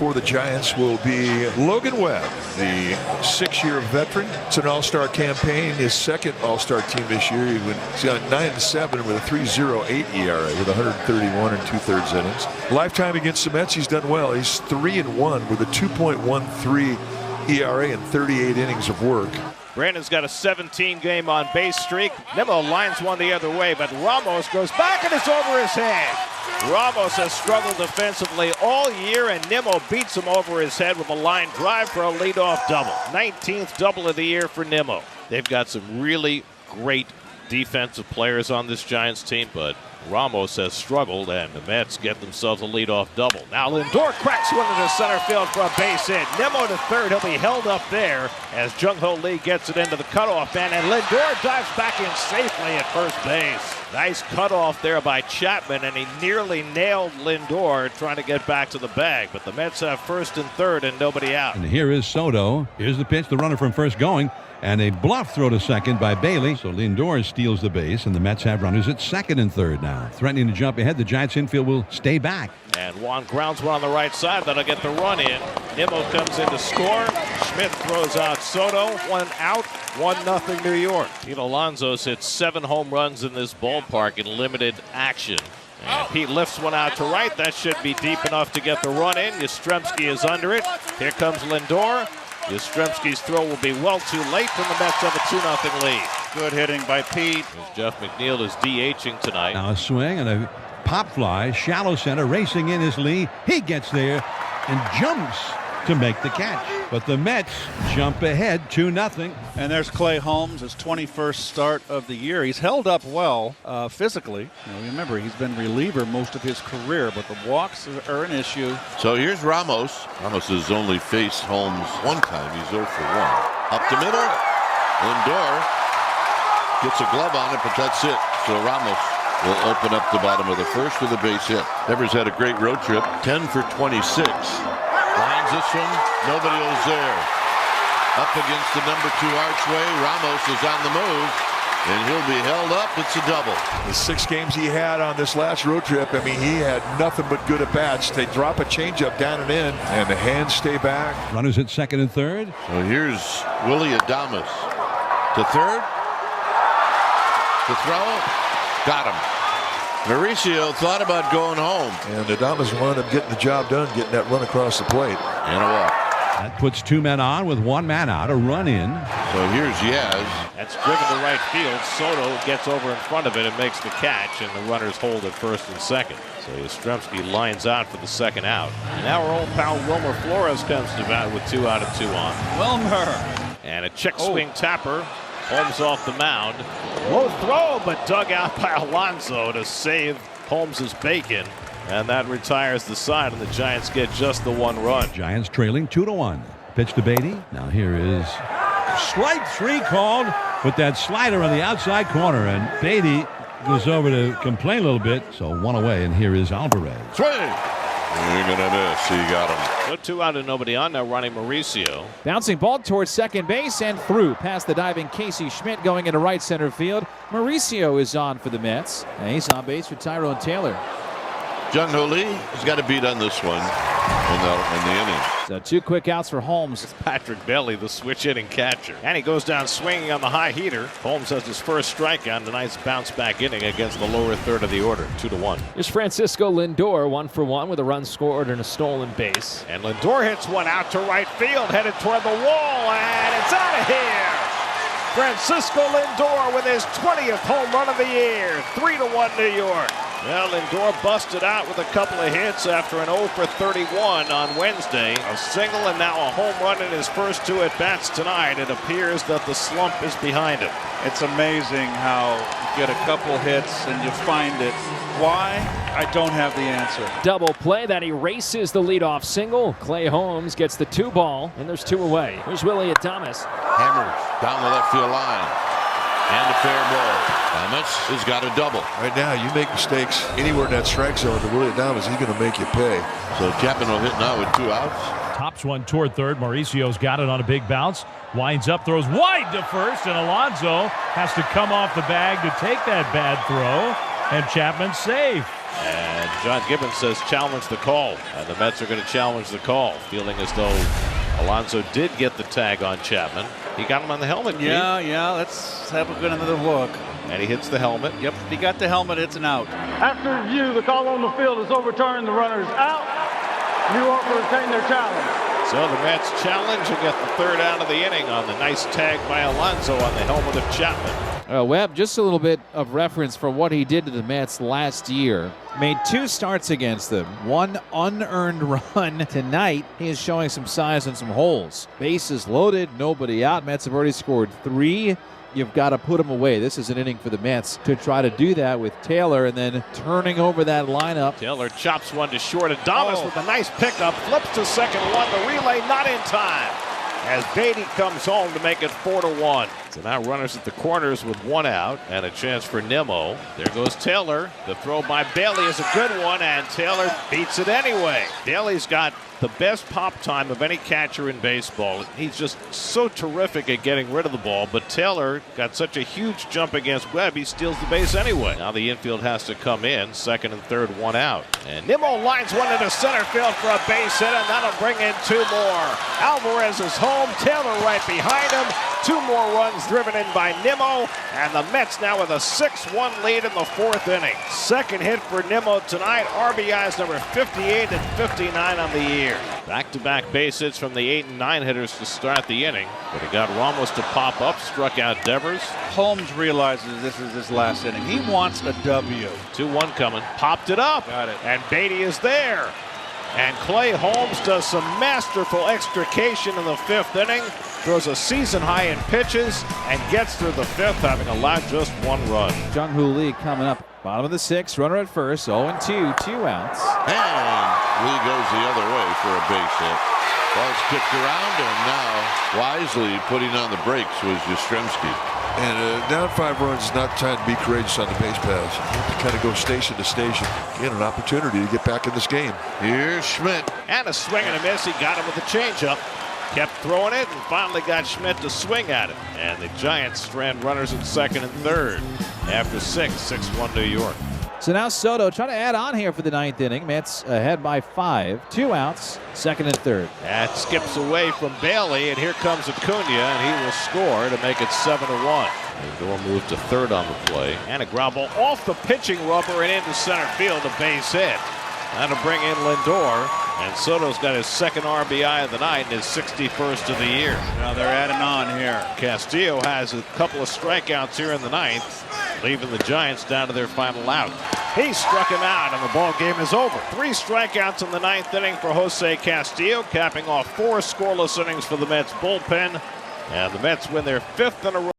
for the Giants will be Logan Webb, the 6-year veteran. It's an all-star campaign, his second all-star team this year. He's got 9-7 with a 3.08 ERA with 131 and 2/3 innings. Lifetime against the Mets, he's done well. He's 3-1 with a 2.13 ERA and 38 innings of work. Brandon's got a 17-game on-base streak. Nimmo lines one the other way, but Ramos goes back and it's over his head. Ramos has struggled defensively all year, and Nimmo beats him over his head with a line drive for a leadoff double. 19th double of the year for Nimmo. They've got some really great defensive players on this Giants team, but Ramos has struggled, and the Mets get themselves a leadoff double. Now Lindor cracks one into center field for a base hit. Nimmo to third. He'll be held up there as Jung-Ho Lee gets it into the cutoff man, and Lindor dives back in safely at first base. Nice cutoff there by Chapman, and he nearly nailed Lindor trying to get back to the bag. But the Mets have first and third and nobody out. And here is Soto. Here's the pitch, the runner from first going. And a bluff throw to second by Bailey. So Lindor steals the base, and the Mets have runners at second and third now. Threatening to jump ahead, the Giants infield will stay back. And Juan grounds one on the right side. That'll get the run in. Nimmo comes in to score. Schmidt throws out Soto. One out. 1-0 New York. Pete Alonso's hit 7 home runs in this ballpark in limited action. And Pete lifts one out to right. That should be deep enough to get the run in. Yastrzemski is under it. Here comes Lindor. Yastrzemski's throw will be well too late, and the Mets have a 2-0 lead. Good hitting by Pete. As Jeff McNeil is DHing tonight. Now a swing and a pop fly, shallow center, racing in is Lee. He gets there and jumps to make the catch. But the Mets jump ahead 2-0. And there's Clay Holmes, his 21st start of the year. He's held up well physically. Remember, he's been reliever most of his career, but the walks are an issue. So here's Ramos. Ramos has only faced Holmes one time. He's 0 for 1. Up the middle. Lindor gets a glove on it, but that's it. So Ramos will open up the bottom of the first with a base hit. Devers had a great road trip. 10 for 26. Lines this one. Nobody was there. Up against the number 2 archway. Ramos is on the move, and he'll be held up. It's a double. The 6 games he had on this last road trip, I mean, he had nothing but good at-bats. They drop a changeup down and in, and the hands stay back. Runners at second and third. So here's Willie Adames to third. To throw. Got him. Mauricio thought about going home. And Adames wound up getting the job done, getting that run across the plate. And a walk. That puts 2 men on with 1 man out. A run in. So here's Yaz. That's driven to right field. Soto gets over in front of it and makes the catch, and the runners hold at first and second. So Yastrzemski lines out for the second out. And now our old pal Wilmer Flores comes to bat with 2 out and 2 on. Wilmer. And a check swing tapper. Holmes off the mound. Low throw, but dug out by Alonso to save Holmes's bacon. And that retires the side, and the Giants get just the 1 run. Giants trailing 2-1. Pitch to Beatty. Now here is strike 3 called with that slider on the outside corner, and Beatty goes over to complain a little bit. So 1 away, and here is Alvarez. Swing. You're gonna miss. He got him. So 2 out and nobody on. Now running Mauricio. Bouncing ball towards second base and through past the diving Casey Schmidt going into right center field. Mauricio is on for the Mets. And he's on base for Tyrone Taylor. Jung-Ho Lee has got to beat on this one in the inning. So 2 quick outs for Holmes. It's Patrick Bailey, the switch hitting catcher. And he goes down swinging on the high heater. Holmes has his first strikeout in a nice bounce back inning against the lower third of the order. 2-1. Here's Francisco Lindor, 1 for 1 with a run scored and a stolen base. And Lindor hits one out to right field, headed toward the wall, and it's out of here. Francisco Lindor with his 20th home run of the year. 3-1 New York. Well, Lindor busted out with a couple of hits after an 0 for 31 on Wednesday. A single and now a home run in his first 2 at-bats tonight. It appears that the slump is behind him. It's amazing how you get a couple hits and you find it. Why? I don't have the answer. Double play that erases the leadoff single. Clay Holmes gets the 2 ball, and there's 2 away. Here's Willie Adames. Hammers down the left field line. And a fair ball. Adames has got a double. Right now, you make mistakes anywhere in that strike zone to Willie Adames, he's going to make you pay. So Chapman will hit now with 2 outs. Tops one toward third. Mauricio's got it on a big bounce. Winds up, throws wide to first, and Alonso has to come off the bag to take that bad throw. And Chapman's safe. And And John Gibbons says challenge the call. And the Mets are going to challenge the call, feeling as though Alonso did get the tag on Chapman. He got him on the helmet. Yeah. Let's have a good another look. And he hits the helmet. Yep, he got the helmet. It's an out. After review, the call on the field is overturned. The runner is out. New York will retain their challenge. So the Mets challenge and get the third out of the inning on the nice tag by Alonso on the helmet of Chapman. Webb, just a little bit of reference for what he did to the Mets last year. Made 2 starts against them, 1 unearned run. Tonight, he is showing some size and some holes. Bases loaded, nobody out. Mets have already scored 3. You've got to put him away. This is an inning for the Mets to try to do that with Taylor and then turning over that lineup. Taylor chops one to short. Adames with a nice pickup. Flips to second one. The relay not in time as Beatty comes home to make it 4-1. So now runners at the corners with 1 out and a chance for Nimmo. There goes Taylor. The throw by Bailey is a good one, and Taylor beats it anyway. Bailey's got the best pop time of any catcher in baseball. He's just so terrific at getting rid of the ball, but Taylor got such a huge jump against Webb, he steals the base anyway. Now the infield has to come in, second and third, 1 out. And Nimmo lines one into center field for a base hit, and that'll bring in 2 more. Alvarez is home, Taylor right behind him. 2 more runs driven in by Nimmo, and the Mets now with a 6-1 lead in the 4th inning. Second hit for Nimmo tonight, RBIs number 58 and 59 on the year. Back-to-back base hits from the 8 and 9 hitters to start the inning, but he got Ramos to pop up, struck out Devers. Holmes realizes this is his last inning. He wants a W. 2-1 coming, popped it up, Got it. and Beatty is there. And Clay Holmes does some masterful extrication in the 5th inning, throws a season high in pitches, and gets through the 5th, having allowed just 1 run. Jung-Hoo Lee coming up, bottom of the 6th, runner at first, 0-2, 2 outs. And Lee goes the other way for a base hit. Ball's kicked around, and now wisely putting on the brakes was Yastrzemski. And down 5 runs is not time to be courageous on the base pass. You have to kind of go station to station. Again, an opportunity to get back in this game. Here's Schmidt. And a swing and a miss. He got him with a changeup. Kept throwing it and finally got Schmidt to swing at it. And the Giants strand runners at second and third. After 6-1 New York. So now Soto trying to add on here for the 9th inning. Mets ahead by 5, 2 outs, second and third. That skips away from Bailey, and here comes Acuna, and he will score to make it 7-1. Lindor moved to third on the play, and a ground ball off the pitching rubber and into center field, a base hit. That'll bring in Lindor, and Soto's got his 2nd RBI of the night and his 61st of the year. Now they're adding on here. Castillo has a couple of strikeouts here in the 9th, leaving the Giants down to their final out. He struck him out, and the ball game is over. 3 strikeouts in the 9th inning for Jose Castillo, capping off 4 scoreless innings for the Mets bullpen. And the Mets win their 5th in a row.